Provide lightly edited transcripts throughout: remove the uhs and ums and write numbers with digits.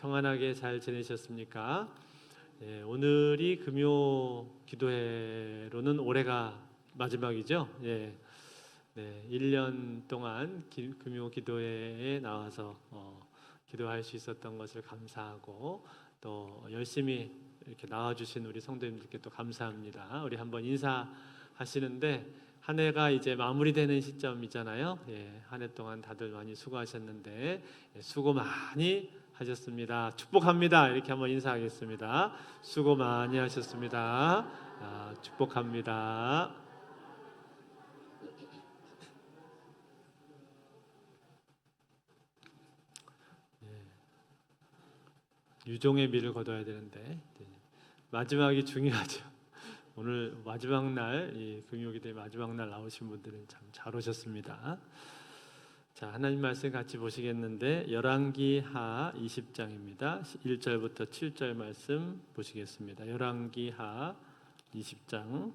평안하게 잘 지내셨습니까? 오늘이 금요 기도회로는 올해가 마지막이죠. 1년 동안 금요 기도회에 나와서 기도할 수 있었던 것을 감사하고 또 열심히 이렇게 나와주신 우리 성도님들께 또 감사합니다. 우리 한번 인사하시는데 한 해가 이제 마무리되는 시점이잖아요. 한 해 동안 다들 많이 수고하셨는데 수고 많이 하셨습니다. 축복합니다. 이렇게 한번 인사하겠습니다. 수고 많이 하셨습니다. 축복합니다. 유종의 미를 거둬야 되는데 마지막이 중요하죠. 오늘 마지막 날, 이 금요기도의 마지막 날 나오신 분들은 참 잘 오셨습니다. 자, 하나님 말씀 같이 보시겠는데 열왕기하 20장입니다. 1절부터 7절 말씀 보시겠습니다. 열왕기하 20장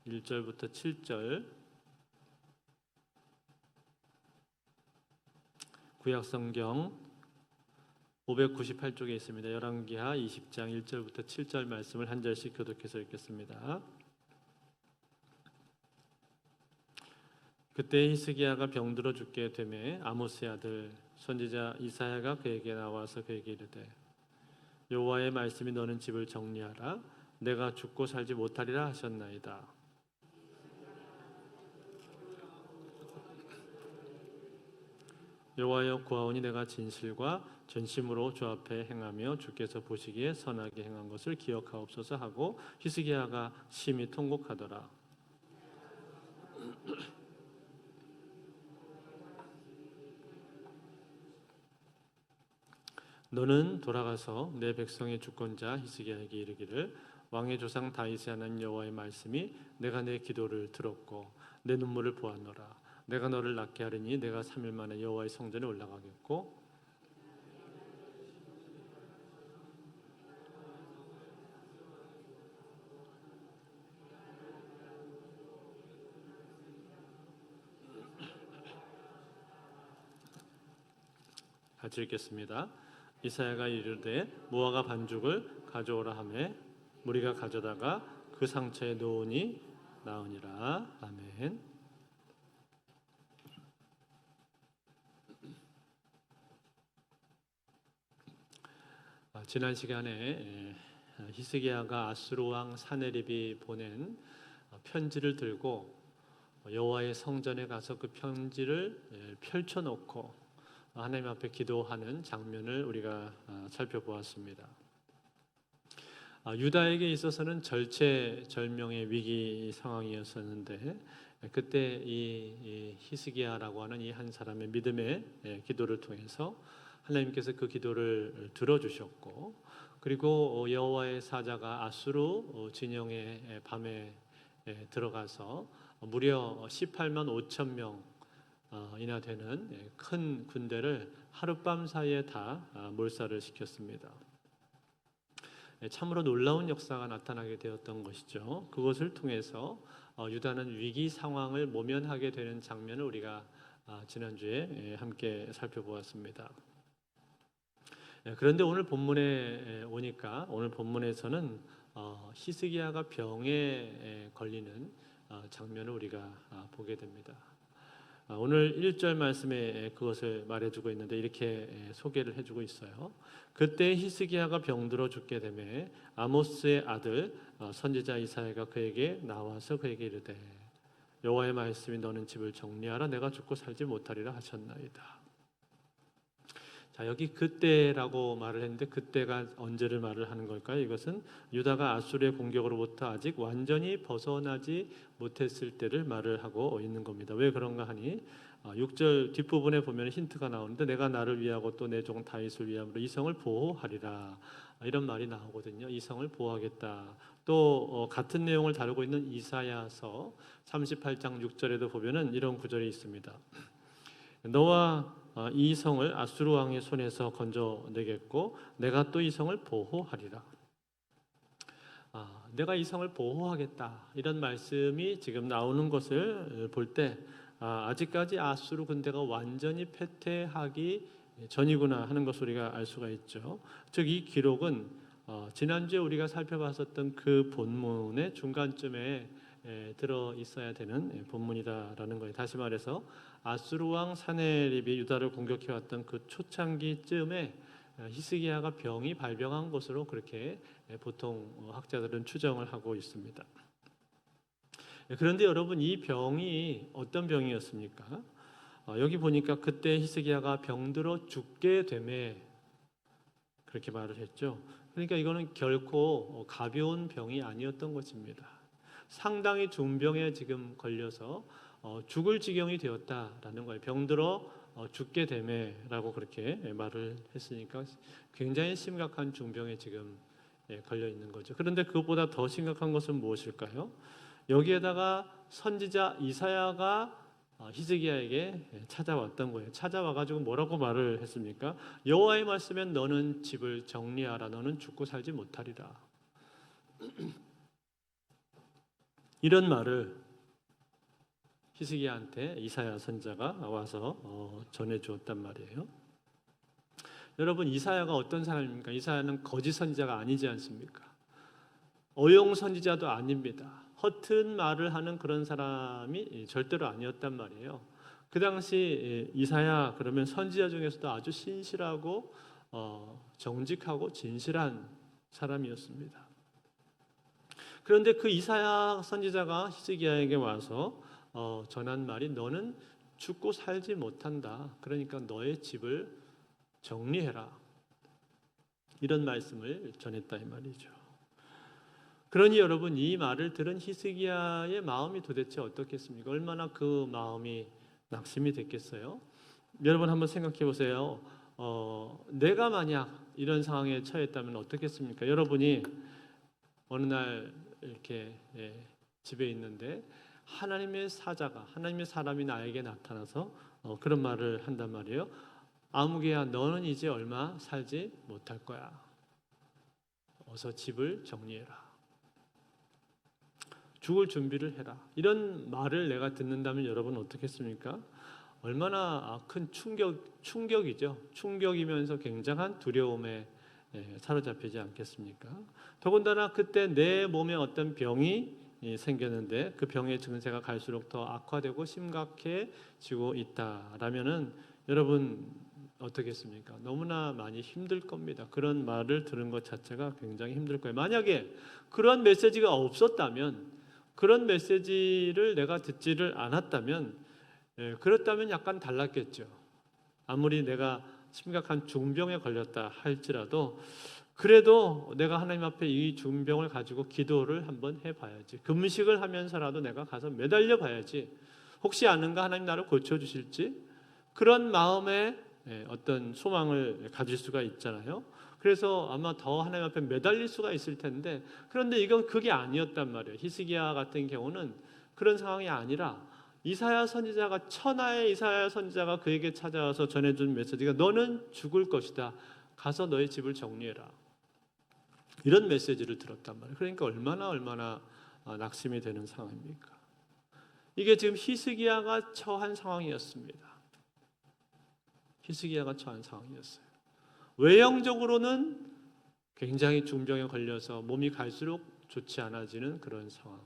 1절부터 7절. 구약성경 598쪽에 있습니다. 열왕기하 20장 1절부터 7절 말씀을 한 절씩 교독해서 읽겠습니다. 그때 히스기야가 병들어 죽게 되매 아모스의 아들 선지자 이사야가 그에게 나와서 그에게 이르되 여호와의 말씀이 너는 집을 정리하라 내가 죽고 살지 못하리라 하셨나이다. 여호와여 구하오니 내가 진실과 전심으로 주 앞에 행하며 주께서 보시기에 선하게 행한 것을 기억하옵소서 하고 히스기야가 심히 통곡하더라. 너는 돌아가서 내 백성의 주권자 히스기야에게 이르기를 왕의 조상 다윗의 하나님 여호와의 말씀이 내가 내 기도를 들었고 내 눈물을 보았노라. 내가 너를 낫게 하리니 내가 3일 만에 여호와의 성전에 올라가겠고 같이 읽겠습니다. 이사야가 이르되 무화과 반죽을 가져오라 하매 무리가 가져다가 그 상처에 놓으니 나으니라. 아멘. 지난 시간에 히스기야가 아수르 왕 사네립이 보낸 편지를 들고 여호와의 성전에 가서 그 편지를 펼쳐놓고 하나님 앞에 기도하는 장면을 우리가 살펴보았습니다. 유다에게 있어서는 절체절명의 위기 상황이었었는데 그때 이 히스기야라고 하는 이 한 사람의 믿음의 기도를 통해서 하나님께서 그 기도를 들어주셨고 그리고 여호와의 사자가 아수르 진영의 밤에 들어가서 무려 18만 5천 명 이나 되는 큰 군대를 하룻밤 사이에 다 몰살을 시켰습니다. 참으로 놀라운 역사가 나타나게 되었던 것이죠. 그것을 통해서 유다는 위기 상황을 모면하게 되는 장면을 우리가 지난주에 함께 살펴보았습니다. 그런데 오늘 본문에 오니까 오늘 본문에서는 히스기야가 병에 걸리는 장면을 우리가 보게 됩니다. 오늘 1절 말씀에 그것을 말해주고 있는데 이렇게 소개를 해주고 있어요. 그때 히스기야가 병들어 죽게 되매 아모스의 아들 선지자 이사야가 그에게 나와서 그에게 이르되 여호와의 말씀이 너는 집을 정리하라 내가 죽고 살지 못하리라 하셨나이다. 자, 여기 그때라고 말을 했는데 그때가 언제를 말을 하는 걸까요? 이것은 유다가 아수르의 공격으로부터 아직 완전히 벗어나지 못했을 때를 말을 하고 있는 겁니다. 왜 그런가 하니 6절 뒷부분에 보면 힌트가 나오는데 내가 나를 위하고 또 내 종 다윗을 위함으로 이 성을 보호하리라 이런 말이 나오거든요. 이 성을 보호하겠다. 또 같은 내용을 다루고 있는 이사야서 38장 6절에도 보면은 이런 구절이 있습니다. 너와 이 성을 아수르 왕의 손에서 건져내겠고 내가 또 이 성을 보호하리라. 내가 이 성을 보호하겠다 이런 말씀이 지금 나오는 것을 볼 때 아직까지 아수르 군대가 완전히 패퇴하기 전이구나 하는 것을 우리가 알 수가 있죠. 즉 이 기록은 지난주에 우리가 살펴봤었던 그 본문의 중간쯤에 들어 있어야 되는 본문이다라는 거예요. 다시 말해서 아수르 왕 사네립이 유다를 공격해 왔던 그 초창기쯤에 히스기야가 병이 발병한 것으로 그렇게 보통 학자들은 추정을 하고 있습니다. 그런데 여러분 이 병이 어떤 병이었습니까? 여기 보니까 그때 히스기야가 병들어 죽게 되매 그렇게 말을 했죠. 그러니까 이거는 결코 가벼운 병이 아니었던 것입니다. 상당히 중병에 지금 걸려서 죽을 지경이 되었다라는 거예요. 병들어 죽게 되매라고 그렇게 말을 했으니까 굉장히 심각한 중병에 지금 걸려 있는 거죠. 그런데 그것보다 더 심각한 것은 무엇일까요? 여기에다가 선지자 이사야가 히스기야에게 찾아왔던 거예요. 찾아와 가지고 뭐라고 말을 했습니까? 여호와의 말씀엔 너는 집을 정리하라. 너는 죽고 살지 못하리라. 이런 말을 히스기야한테 이사야 선지자가 와서 전해 주었단 말이에요. 여러분 이사야가 어떤 사람입니까? 이사야는 거짓 선지자가 아니지 않습니까? 어용 선지자도 아닙니다. 허튼 말을 하는 그런 사람이 절대로 아니었단 말이에요. 그 당시 이사야 그러면 선지자 중에서도 아주 신실하고 정직하고 진실한 사람이었습니다. 그런데 그 이사야 선지자가 히스기야에게 와서 전한 말이 너는 죽고 살지 못한다. 그러니까 너의 집을 정리해라. 이런 말씀을 전했다 이 말이죠. 그러니 여러분 이 말을 들은 히스기야의 마음이 도대체 어떻겠습니까? 얼마나 그 마음이 낙심이 됐겠어요? 여러분 한번 생각해 보세요. 내가 만약 이런 상황에 처했다면 어떻겠습니까? 여러분이 어느 날 이렇게 집에 있는데 하나님의 사자가 하나님의 사람이 나에게 나타나서 그런 말을 한단 말이에요. 아무개야 너는 이제 얼마 살지 못할 거야. 어서 집을 정리해라. 죽을 준비를 해라. 이런 말을 내가 듣는다면 여러분 어떻겠습니까? 얼마나 큰 충격이죠. 충격이면서 굉장한 두려움에 사로잡히지 않겠습니까? 더군다나 그때 내 몸에 어떤 병이 생겼는데 그 병의 증세가 갈수록 더 악화되고 심각해지고 있다라면은 여러분 어떻겠습니까? 너무나 많이 힘들 겁니다. 그런 말을 들은 것 자체가 굉장히 힘들 거예요. 만약에 그런 메시지가 없었다면 그런 메시지를 내가 듣지를 않았다면 그렇다면 약간 달랐겠죠. 아무리 내가 심각한 중병에 걸렸다 할지라도 그래도 내가 하나님 앞에 이 중병을 가지고 기도를 한번 해봐야지. 금식을 하면서라도 내가 가서 매달려 봐야지. 혹시 아는가 하나님 나를 고쳐주실지 그런 마음에 어떤 소망을 가질 수가 있잖아요. 그래서 아마 더 하나님 앞에 매달릴 수가 있을 텐데 그런데 이건 그게 아니었단 말이에요. 히스기야 같은 경우는 그런 상황이 아니라 이사야 선지자가 천하의 이사야 선지자가 그에게 찾아와서 전해준 메시지가 너는 죽을 것이다. 가서 너의 집을 정리해라. 이런 메시지를 들었단 말이에요. 그러니까 얼마나 낙심이 되는 상황입니까? 이게 지금 히스기야가 처한 상황이었습니다. 히스기야가 처한 상황이었어요. 외형적으로는 굉장히 중병에 걸려서 몸이 갈수록 좋지 않아지는 그런 상황.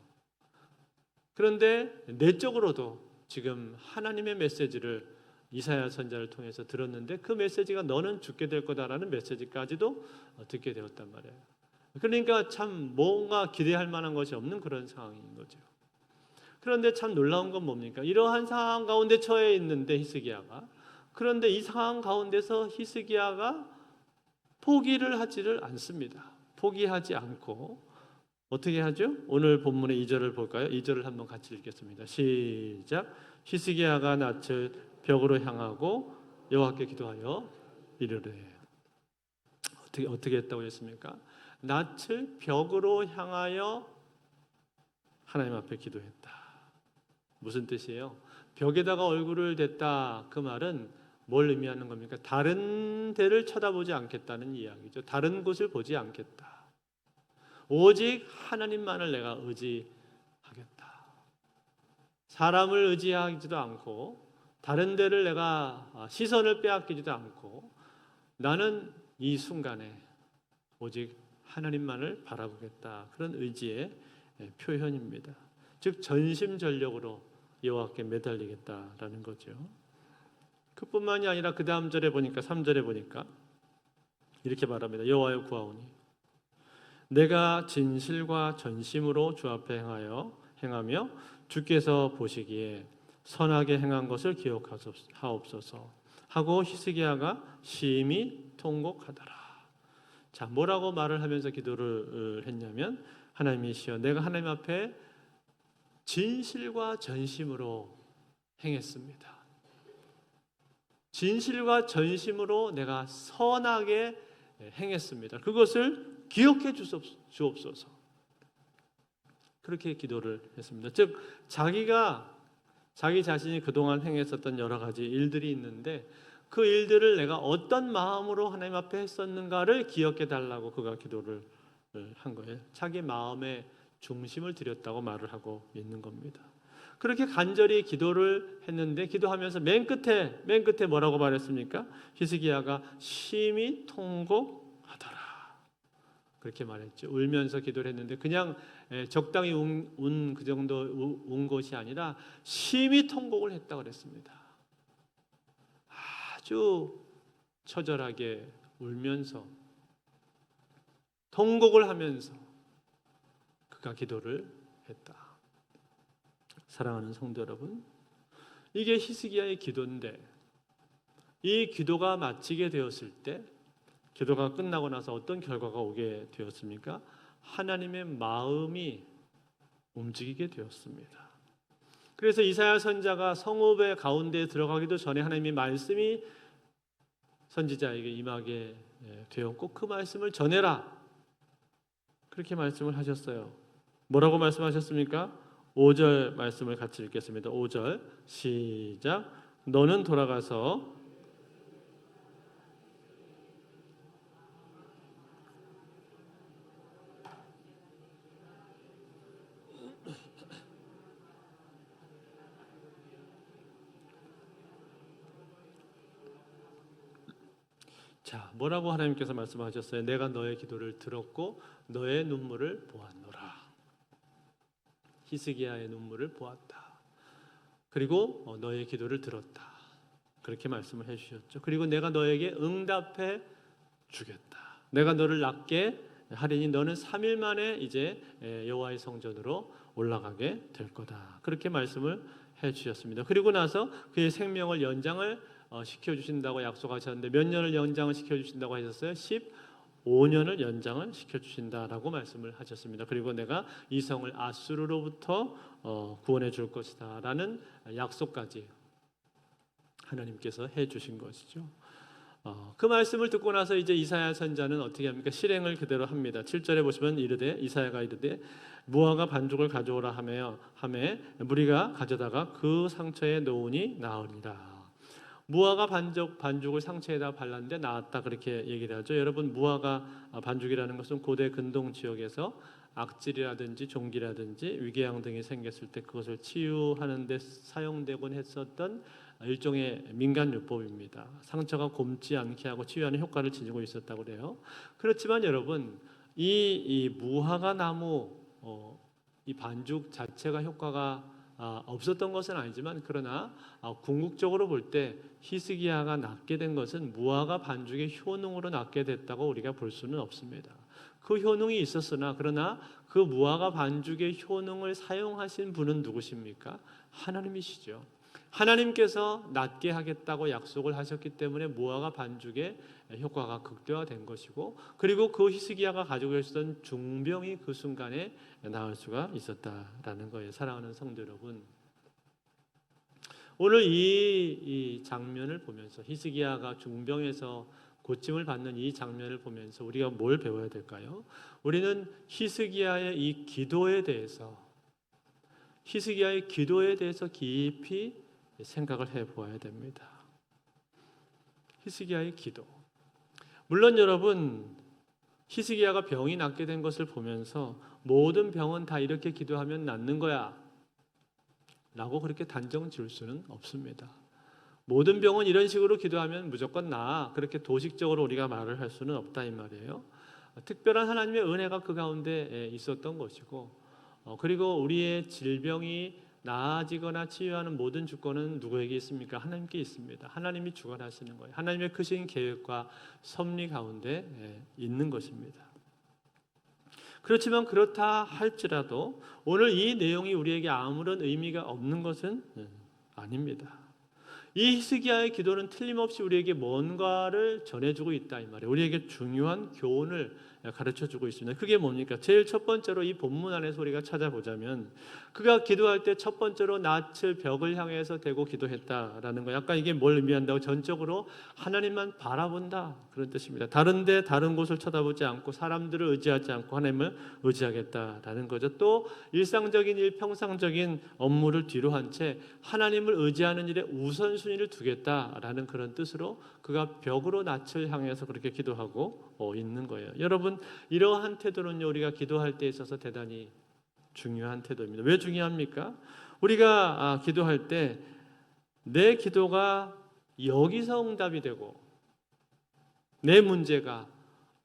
그런데 내적으로도 지금 하나님의 메시지를 이사야 선지자를 통해서 들었는데 그 메시지가 너는 죽게 될 거다라는 메시지까지도 듣게 되었단 말이에요. 그러니까 참 뭔가 기대할 만한 것이 없는 그런 상황인 거죠. 그런데 참 놀라운 건 뭡니까? 이러한 상황 가운데 처해 있는데 히스기야가 그런데 이 상황 가운데서 히스기야가 포기를 하지를 않습니다. 포기하지 않고 어떻게 하죠? 오늘 본문의 2절을 볼까요? 2절을 한번 같이 읽겠습니다. 시작. 히스기야가 낯을 벽으로 향하고 여호와께 기도하여 이르되 어떻게 했다고 했습니까? 낯을 벽으로 향하여 하나님 앞에 기도했다. 무슨 뜻이에요? 벽에다가 얼굴을 댔다. 그 말은 뭘 의미하는 겁니까? 다른 데를 쳐다보지 않겠다는 이야기죠. 다른 곳을 보지 않겠다. 오직 하나님만을 내가 의지하겠다. 사람을 의지하지도 않고 다른 데를 내가 시선을 빼앗기지도 않고 나는 이 순간에 오직 하나님만을 바라보겠다. 그런 의지의 표현입니다. 즉 전심전력으로 여호와께 매달리겠다라는 거죠. 그뿐만이 아니라 그 다음 절에 보니까 3절에 보니까 이렇게 말합니다. 여호와여 구하오니 내가 진실과 전심으로 주 앞에 행하며 주께서 보시기에 선하게 행한 것을 기억하옵소서 하고 히스기야가 심히 통곡하더라. 자, 뭐라고 말을 하면서 기도를 했냐면 하나님이시여 내가 하나님 앞에 진실과 전심으로 행했습니다. 진실과 전심으로 내가 선하게 행했습니다. 그것을 기억해 주옵소서. 그렇게 기도를 했습니다. 즉 자기 자신이 그동안 행했었던 여러 가지 일들이 있는데 그 일들을 내가 어떤 마음으로 하나님 앞에 했었는가를 기억해 달라고 그가 기도를 한 거예요. 자기 마음의 중심을 드렸다고 말을 하고 있는 겁니다. 그렇게 간절히 기도를 했는데 기도하면서 맨 끝에 뭐라고 말했습니까? 히스기야가 심히 통곡하더라. 그렇게 말했죠. 울면서 기도를 했는데 그냥 적당히 운 그 정도 운 것이 아니라 심히 통곡을 했다고 그랬습니다. 아주 처절하게 울면서 통곡을 하면서 그가 기도를 했다. 사랑하는 성도 여러분, 이게 히스기야의 기도인데 이 기도가 마치게 되었을 때 기도가 끝나고 나서 어떤 결과가 오게 되었습니까? 하나님의 마음이 움직이게 되었습니다. 그래서 이사야 선지자가 성읍의 가운데에 들어가기도 전에 하나님의 말씀이 선지자에게 임하게 되었고 그 말씀을 전해라. 그렇게 말씀을 하셨어요. 뭐라고 말씀하셨습니까? 5절 말씀을 같이 읽겠습니다. 5절 시작. 너는 돌아가서 자, 뭐라고 하나님께서 말씀하셨어요? 내가 너의 기도를 들었고 너의 눈물을 보았노라. 히스기야의 눈물을 보았다. 그리고 너의 기도를 들었다. 그렇게 말씀을 해주셨죠. 그리고 내가 너에게 응답해 주겠다. 내가 너를 낫게 하리니 너는 3일 만에 이제 여호와의 성전으로 올라가게 될 거다. 그렇게 말씀을 해주셨습니다. 그리고 나서 그의 생명을 연장을 시켜주신다고 약속하셨는데 몇 년을 연장을 시켜주신다고 하셨어요? 15년을 연장을 시켜주신다라고 말씀을 하셨습니다. 그리고 내가 이 성을 아수르로부터 구원해 줄 것이다 라는 약속까지 하나님께서 해주신 것이죠. 그 말씀을 듣고 나서 이제 이사야 선지자는 어떻게 합니까? 실행을 그대로 합니다. 7절에 보시면 이사야가 이르되 무화과 반죽을 가져오라 하매 무리가 가져다가 그 상처에 놓으니 나으리라. 무화과 반죽을 상처에다 발랐는데 나았다 그렇게 얘기를 하죠. 여러분 무화과 반죽이라는 것은 고대 근동 지역에서 악질이라든지 종기라든지 위궤양 등이 생겼을 때 그것을 치유하는 데 사용되곤 했었던 일종의 민간요법입니다. 상처가 곪지 않게 하고 치유하는 효과를 지니고 있었다고 그래요. 그렇지만 여러분 이 무화과 나무 이 반죽 자체가 효과가 없었던 것은 아니지만 그러나 궁극적으로 볼 때 히스기야가 낫게 된 것은 무화과 반죽의 효능으로 낫게 됐다고 우리가 볼 수는 없습니다. 그 효능이 있었으나 그러나 그 무화과 반죽의 효능을 사용하신 분은 누구십니까? 하나님이시죠. 하나님께서 낫게 하겠다고 약속을 하셨기 때문에 무화과 반죽의 효과가 극대화된 것이고 그리고 그 히스기야가 가지고 있었던 중병이 그 순간에 나을 수가 있었다라는 거예요. 사랑하는 성도 여러분, 오늘 이 장면을 보면서 히스기야가 중병에서 고침을 받는 이 장면을 보면서 우리가 뭘 배워야 될까요? 우리는 히스기야의 이 기도에 대해서 깊이 생각을 해보아야 됩니다. 히스기야의 기도. 물론 여러분 히스기야가 병이 낫게 된 것을 보면서 모든 병은 다 이렇게 기도하면 낫는 거야 라고 그렇게 단정 지을 수는 없습니다. 모든 병은 이런 식으로 기도하면 무조건 나아, 그렇게 도식적으로 우리가 말을 할 수는 없다 이 말이에요. 특별한 하나님의 은혜가 그 가운데 있었던 것이고, 그리고 우리의 질병이 나아지거나 치유하는 모든 주권은 누구에게 있습니까? 하나님께 있습니다. 하나님이 주관하시는 거예요. 하나님의 크신 계획과 섭리 가운데 있는 것입니다. 그렇지만 그렇다 할지라도 오늘 이 내용이 우리에게 아무런 의미가 없는 것은 아닙니다. 이 히스기야의 기도는 틀림없이 우리에게 뭔가를 전해주고 있다 이 말이에요. 우리에게 중요한 교훈을 가르쳐주고 있습니다. 그게 뭡니까? 제일 첫 번째로 이 본문 안에서 우리가 찾아보자면 그가 기도할 때 첫 번째로 낯을 벽을 향해서 대고 기도했다라는 거예요. 아까 이게 뭘 의미한다고? 전적으로 하나님만 바라본다 그런 뜻입니다. 다른데 다른 곳을 쳐다보지 않고 사람들을 의지하지 않고 하나님을 의지하겠다라는 거죠. 또 일상적인 일, 평상적인 업무를 뒤로 한 채 하나님을 의지하는 일에 우선순위를 두겠다라는 그런 뜻으로 그가 벽으로 낯을 향해서 그렇게 기도하고 있는 거예요. 여러분, 이러한 태도는요, 우리가 기도할 때 있어서 대단히 중요한 태도입니다. 왜 중요합니까? 우리가 기도할 때 내 기도가 여기서 응답이 되고 내 문제가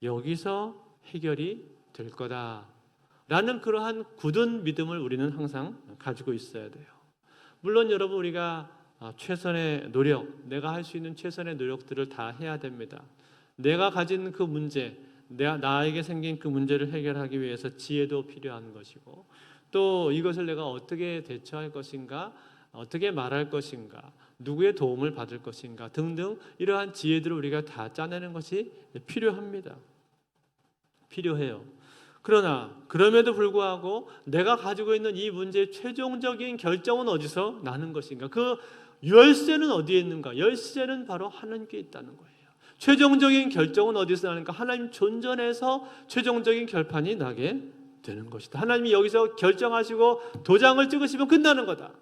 여기서 해결이 될 거다라는 그러한 굳은 믿음을 우리는 항상 가지고 있어야 돼요. 물론 여러분, 우리가 최선의 노력, 내가 할 수 있는 최선의 노력들을 다 해야 됩니다. 내가 가진 그 문제, 나에게 생긴 그 문제를 해결하기 위해서 지혜도 필요한 것이고, 또 이것을 내가 어떻게 대처할 것인가, 어떻게 말할 것인가, 누구의 도움을 받을 것인가 등등 이러한 지혜들을 우리가 다 짜내는 것이 필요합니다. 필요해요. 그러나 그럼에도 불구하고 내가 가지고 있는 이 문제의 최종적인 결정은 어디서 나는 것인가? 그 열쇠는 어디에 있는가? 열쇠는 바로 하나님께 있다는 거예요. 최종적인 결정은 어디서 나는가? 하나님 존전에서 최종적인 결판이 나게 되는 것이다. 하나님이 여기서 결정하시고 도장을 찍으시면 끝나는 거다.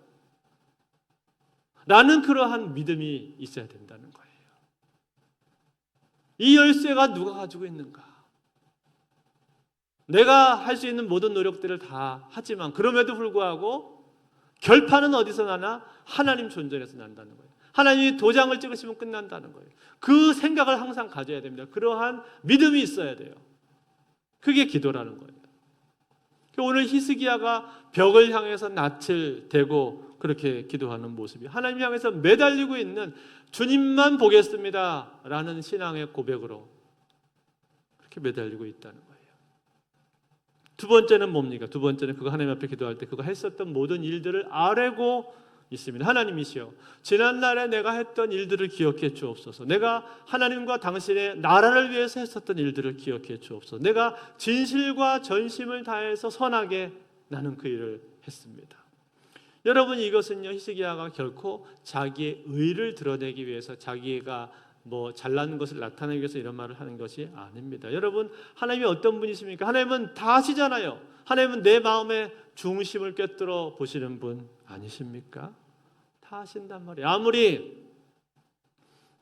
라는 그러한 믿음이 있어야 된다는 거예요. 이 열쇠가 누가 가지고 있는가? 내가 할 수 있는 모든 노력들을 다 하지만 그럼에도 불구하고 결판은 어디서 나나? 하나님 존전에서 난다는 거예요. 하나님이 도장을 찍으시면 끝난다는 거예요. 그 생각을 항상 가져야 됩니다. 그러한 믿음이 있어야 돼요. 그게 기도라는 거예요. 오늘 히스기야가 벽을 향해서 낯을 대고 그렇게 기도하는 모습이 하나님 향해서 매달리고 있는 주님만 보겠습니다 라는 신앙의 고백으로 그렇게 매달리고 있다는 거예요. 두 번째는 뭡니까? 두 번째는 그가 하나님 앞에 기도할 때 그가 했었던 모든 일들을 아뢰고 있습니다. 하나님이시여, 지난날에 내가 했던 일들을 기억해 주옵소서. 내가 하나님과 당신의 나라를 위해서 했었던 일들을 기억해 주옵소서. 내가 진실과 전심을 다해서 선하게 나는 그 일을 했습니다. 여러분, 이것은요, 히스기야가 결코 자기의 의를 드러내기 위해서 자기가 잘난 것을 나타내기 위해서 이런 말을 하는 것이 아닙니다. 여러분, 하나님이 어떤 분이십니까? 하나님은 다 아시잖아요. 하나님은 내 마음의 중심을 꿰뚫어 보시는 분 아니십니까? 다 아신단 말이에요. 아무리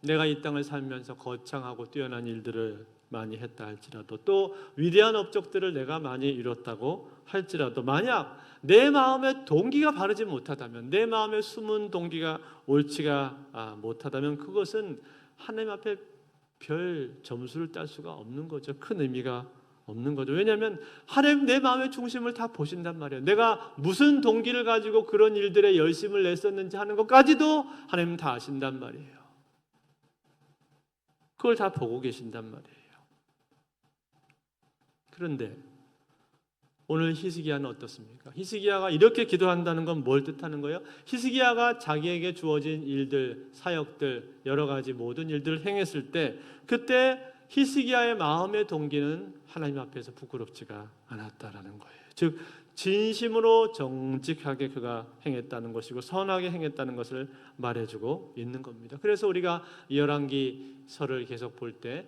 내가 이 땅을 살면서 거창하고 뛰어난 일들을 많이 했다 할지라도, 또 위대한 업적들을 내가 많이 이뤘다고 할지라도, 만약 내 마음의 동기가 바르지 못하다면, 내 마음의 숨은 동기가 옳지가 못하다면 그것은 하나님 앞에 별 점수를 딸 수가 없는 거죠. 큰 의미가 없는 거죠. 왜냐하면 하나님 내 마음의 중심을 다 보신단 말이에요. 내가 무슨 동기를 가지고 그런 일들에 열심을 냈었는지 하는 것까지도 하나님 다 아신단 말이에요. 그걸 다 보고 계신단 말이에요. 그런데 오늘 히스기야는 어떻습니까? 히스기야가 이렇게 기도한다는 건 뭘 뜻하는 거예요? 히스기야가 자기에게 주어진 일들, 사역들, 여러 가지 모든 일들을 행했을 때 그때 히스기야의 마음의 동기는 하나님 앞에서 부끄럽지가 않았다라는 거예요. 즉 진심으로 정직하게 그가 행했다는 것이고 선하게 행했다는 것을 말해주고 있는 겁니다. 그래서 우리가 열왕기서를 계속 볼 때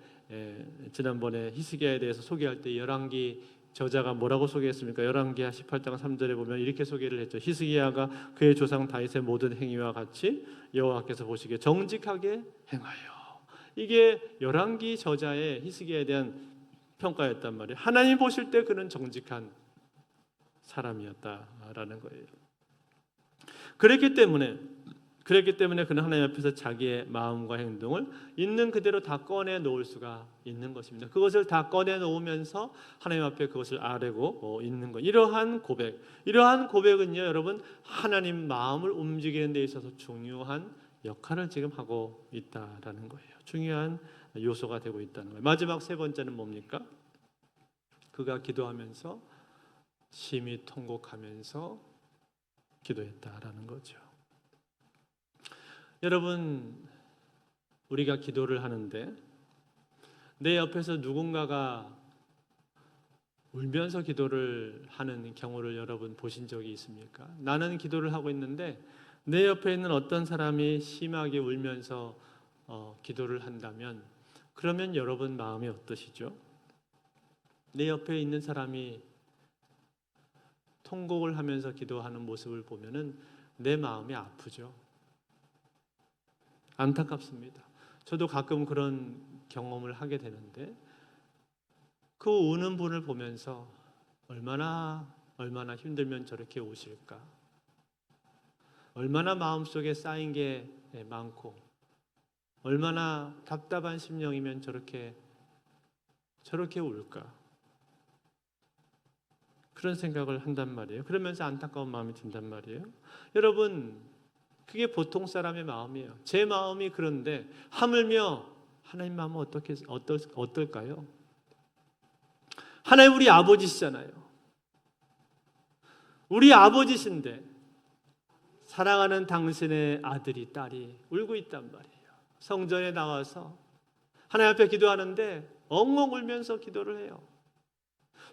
지난번에 히스기야에 대해서 소개할 때 열왕기 저자가 뭐라고 소개했습니까? 열왕기하 18장 3절에 보면 이렇게 소개를 했죠. 히스기야가 그의 조상 다윗의 모든 행위와 같이 여호와께서 보시기에 정직하게 행하여. 이게 열왕기 저자의 히스기야에 대한 평가였단 말이에요. 하나님 보실 때 그는 정직한 사람이었다라는 거예요. 그랬기 때문에 그렇기 때문에 그는 하나님 앞에서 자기의 마음과 행동을 있는 그대로 다 꺼내 놓을 수가 있는 것입니다. 그것을 다 꺼내 놓으면서 하나님 앞에 그것을 아뢰고 있는 것. 이러한 고백은요, 여러분, 하나님 마음을 움직이는 데 있어서 중요한 역할을 지금 하고 있다라는 거예요. 중요한 요소가 되고 있다는 거예요. 마지막 세 번째는 뭡니까? 그가 기도하면서 심히 통곡하면서 기도했다라는 거죠. 여러분, 우리가 기도를 하는데 내 옆에서 누군가가 울면서 기도를 하는 경우를 여러분 보신 적이 있습니까? 나는 기도를 하고 있는데 내 옆에 있는 어떤 사람이 심하게 울면서 기도를 한다면 그러면 여러분 마음이 어떠시죠? 내 옆에 있는 사람이 통곡을 하면서 기도하는 모습을 보면은 내 마음이 아프죠. 안타깝습니다. 저도 가끔 그런 경험을 하게 되는데 그 우는 분을 보면서 얼마나 힘들면 저렇게 우실까? 얼마나 마음속에 쌓인 게 많고 얼마나 답답한 심령이면 저렇게 울까? 그런 생각을 한단 말이에요. 그러면서 안타까운 마음이 든단 말이에요. 여러분, 그게 보통 사람의 마음이에요. 제 마음이 그런데 하물며 하나님 마음은 어떨까요? 하나님 우리 아버지시잖아요. 우리 아버지신데 사랑하는 당신의 아들이 딸이 울고 있단 말이에요. 성전에 나와서 하나님 앞에 기도하는데 엉엉 울면서 기도를 해요.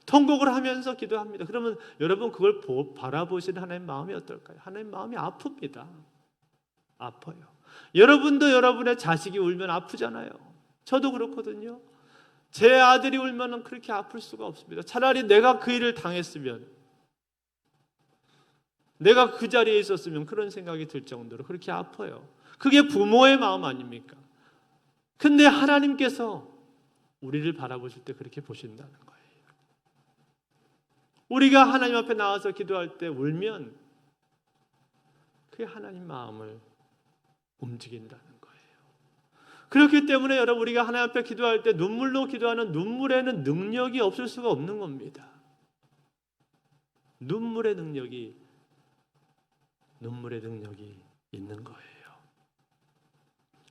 통곡을 하면서 기도합니다. 그러면 여러분 그걸 바라보시는 하나님 마음이 어떨까요? 하나님 마음이 아픕니다. 아파요. 여러분도 여러분의 자식이 울면 아프잖아요. 저도 그렇거든요. 제 아들이 울면 그렇게 아플 수가 없습니다. 차라리 내가 그 일을 당했으면, 내가 그 자리에 있었으면 그런 생각이 들 정도로 그렇게 아파요. 그게 부모의 마음 아닙니까? 근데 하나님께서 우리를 바라보실 때 그렇게 보신다는 거예요. 우리가 하나님 앞에 나와서 기도할 때 울면 그게 하나님 마음을 움직인다는 거예요. 그렇기 때문에 여러분 우리가 하나님 앞에 기도할 때 눈물로 기도하는 눈물에는 능력이 없을 수가 없는 겁니다. 눈물의 능력이 있는 거예요.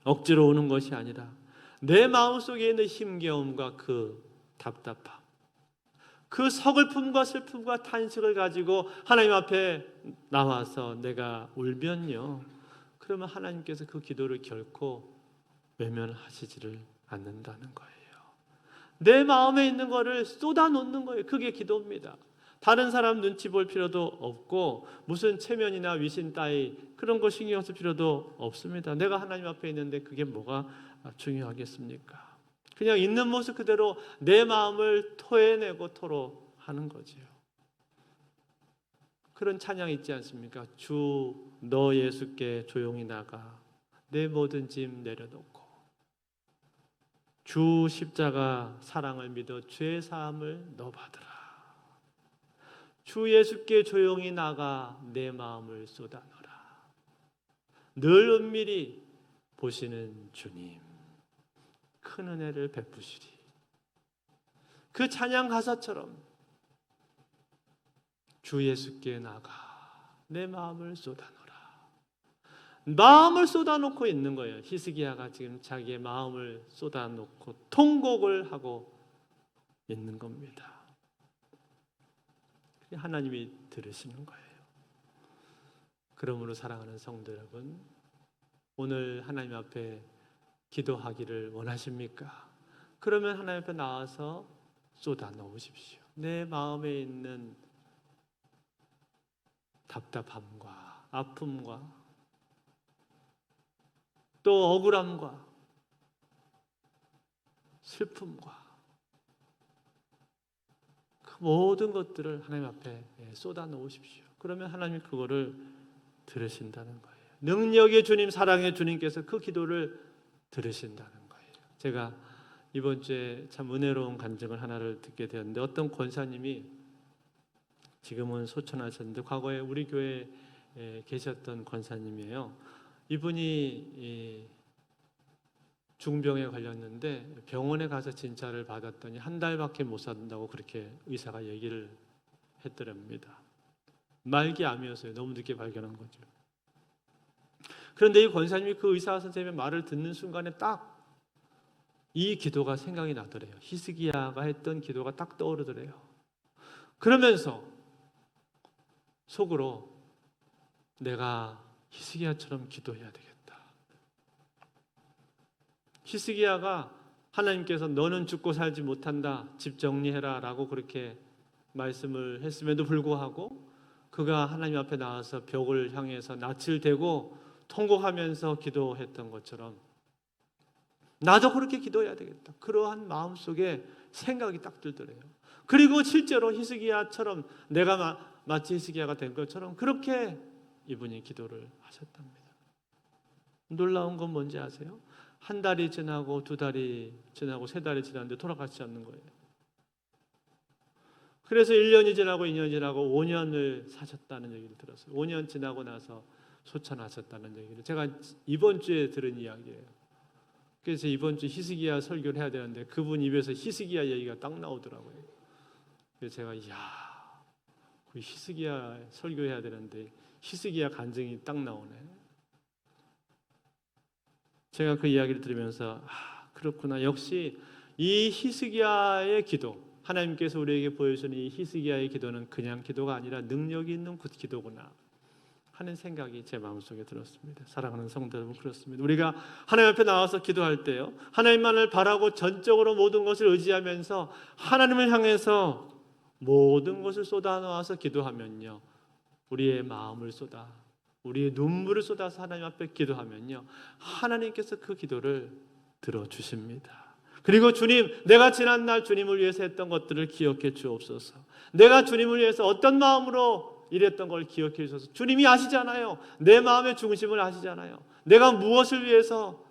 억지로 오는 것이 아니라 내 마음속에 있는 힘겨움과 그 답답함, 그 서글픔과 슬픔과 탄식을 가지고 하나님 앞에 나와서 내가 울면요, 그러면 하나님께서 그 기도를 결코 외면하시지를 않는다는 거예요. 내 마음에 있는 거를 쏟아놓는 거예요. 그게 기도입니다. 다른 사람 눈치 볼 필요도 없고 무슨 체면이나 위신 따위 그런 거 신경 쓸 필요도 없습니다. 내가 하나님 앞에 있는데 그게 뭐가 중요하겠습니까? 그냥 있는 모습 그대로 내 마음을 토해내고 토로하는 거지요. 그런 찬양 있지 않습니까? 주 너 예수께 조용히 나가 내 모든 짐 내려놓고 주 십자가 사랑을 믿어 죄 사함을 너 받으라. 주 예수께 조용히 나가 내 마음을 쏟아넣어라. 늘 은밀히 보시는 주님 큰 은혜를 베푸시리. 그 찬양 가사처럼 주 예수께 나가 내 마음을 쏟아넣어라. 마음을 쏟아놓고 있는 거예요. 히스기야가 지금 자기의 마음을 쏟아놓고 통곡을 하고 있는 겁니다. 하나님이 들으시는 거예요. 그러므로 사랑하는 성도 여러분, 오늘 하나님 앞에 기도하기를 원하십니까? 그러면 하나님 앞에 나와서 쏟아 놓으십시오. 내 마음에 있는 답답함과 아픔과 또 억울함과 슬픔과 그 모든 것들을 하나님 앞에 쏟아 놓으십시오. 그러면 하나님이 그거를 들으신다는 거예요. 능력의 주님, 사랑의 주님께서 그 기도를 들으신다는 거예요. 제가 이번 주에 참 은혜로운 간증을 하나를 듣게 되었는데 어떤 권사님이 지금은 소천하셨는데 과거에 우리 교회에 계셨던 권사님이에요. 이분이 중병에 걸렸는데 병원에 가서 진찰을 받았더니 한 달밖에 못 산다고 그렇게 의사가 얘기를 했더랍니다. 말기암이었어요. 너무 늦게 발견한 거죠. 그런데 이 권사님이 그 의사 선생님의 말을 듣는 순간에 딱 이 기도가 생각이 나더래요. 히스기야가 했던 기도가 딱 떠오르더래요. 그러면서 속으로 내가 히스기야처럼 기도해야 되겠다. 히스기야가 하나님께서 너는 죽고 살지 못한다, 집 정리해라 라고 그렇게 말씀을 했음에도 불구하고 그가 하나님 앞에 나와서 벽을 향해서 낯을 대고 통곡하면서 기도했던 것처럼 나도 그렇게 기도해야 되겠다. 그러한 마음속에 생각이 딱 들더래요. 그리고 실제로 히스기야처럼 내가 마치 히스기야가 된 것처럼 그렇게 이분이 기도를 하셨답니다. 놀라운 건 뭔지 아세요? 한 달이 지나고 두 달이 지나고 세 달이 지났는데 돌아가시지 않는 거예요. 그래서 1년이 지나고 2년이 지나고 5년을 사셨다는 얘기를 들었어요. 5년 지나고 나서 소천하셨다는 얘기를 제가 이번 주에 들은 이야기예요. 그래서 이번 주 히스기야 설교를 해야 되는데 그분 입에서 히스기야 얘기가 딱 나오더라고요. 그래서 제가 그 히스기야 설교해야 되는데 히스기야 간증이 딱 나오네. 제가 그 이야기를 들으면서 그렇구나. 역시 이 히스기야의 기도, 하나님께서 우리에게 보여주는 이 히스기야의 기도는 그냥 기도가 아니라 능력이 있는 기도구나 하는 생각이 제 마음속에 들었습니다. 사랑하는 성도 여러분, 그렇습니다. 우리가 하나님 앞에 나와서 기도할 때요, 하나님만을 바라고 전적으로 모든 것을 의지하면서 하나님을 향해서 모든 것을 쏟아놓아서 기도하면요, 우리의 마음을 우리의 눈물을 쏟아서 하나님 앞에 기도하면요, 하나님께서 그 기도를 들어주십니다. 그리고 주님, 내가 지난날 주님을 위해서 했던 것들을 기억해 주옵소서. 내가 주님을 위해서 어떤 마음으로 이랬던 걸 기억해 주셔서 주님이 아시잖아요. 내 마음의 중심을 아시잖아요. 내가 무엇을 위해서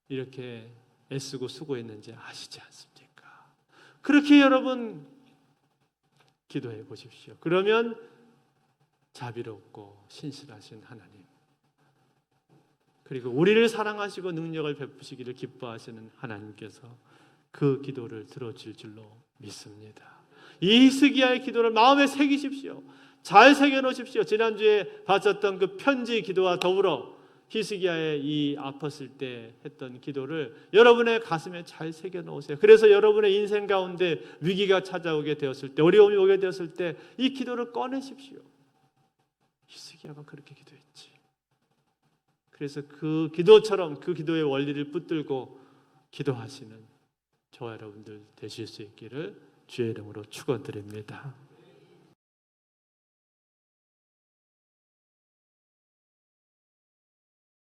이렇게 애쓰고 수고했는지 아시지 않습니까? 그렇게 여러분 기도해 보십시오. 그러면 자비롭고 신실하신 하나님, 그리고 우리를 사랑하시고 능력을 베푸시기를 기뻐하시는 하나님께서 그 기도를 들어줄 줄로 믿습니다. 이 히스기야의 기도를 마음에 새기십시오. 잘 새겨놓으십시오. 지난주에 봤었던 그 편지 기도와 더불어 히스기야의 이 아팠을 때 했던 기도를 여러분의 가슴에 잘 새겨놓으세요. 그래서 여러분의 인생 가운데 위기가 찾아오게 되었을 때, 어려움이 오게 되었을 때 이 기도를 꺼내십시오. 히스기야가 그렇게 기도했지. 그래서 그 기도처럼 그 기도의 원리를 붙들고 기도하시는 저와 여러분들 되실 수 있기를 주의 이름으로 축원드립니다.